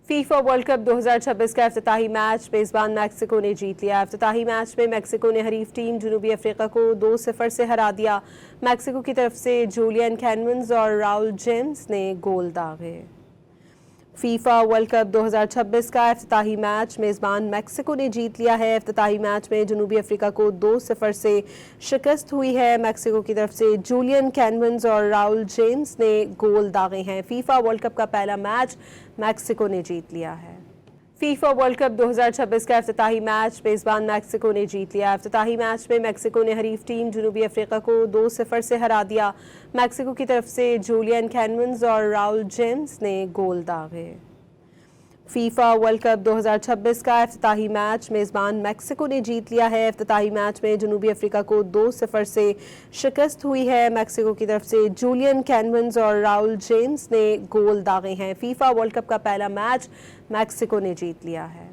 FIFA world cup 2026 का इफ्तिताही match मेज़बान Mexico ने जीत लिया। इफ्तिताही मैच में मैक्सिको ने हरीफ टीम जनूबी अफ्रीका को 2-0 से हरा दिया। मैक्सिको की तरफ से जूलियन कैनवन्स और राउल जेम्स ने गोल दागे। फीफा वर्ल्ड कप 2026 का इफ्तिताही मैच मेज़बान मैक्सिको ने जीत लिया है। इफ्तिताही मैच में जनूबी अफ्रीका को 2-0 से शिकस्त हुई है। मैक्सिको की तरफ से जूलियन कैनवन्स और राउल जेम्स ने गोल दागे हैं। फीफा वर्ल्ड कप का पहला मैच मैक्सिको ने जीत लिया है। फीफा वर्ल्ड कप 2026 का इफ्तिताही मैच मेज़बान मैक्सिको ने जीत लिया। इफ्तिताही मैच में मैक्सिको ने हरीफ टीम जनूबी अफ्रीका को 2-0 से हरा दिया। मैक्सिको की तरफ से जूलियन कैनवन्स और राउल जेम्स ने गोल दागे। फीफा वर्ल्ड कप 2026 का इफ्तिताही मैच मेज़बान मैक्सिको ने जीत लिया है। इफ्तिताही मैच में जनूबी अफ्रीका को 2-0 से शिकस्त हुई है। मैक्सिको की तरफ से जूलियन कैनवन्स और राउल जेम्स ने गोल दागे हैं। फीफा वर्ल्ड कप का पहला मैच मैक्सिको ने जीत लिया है।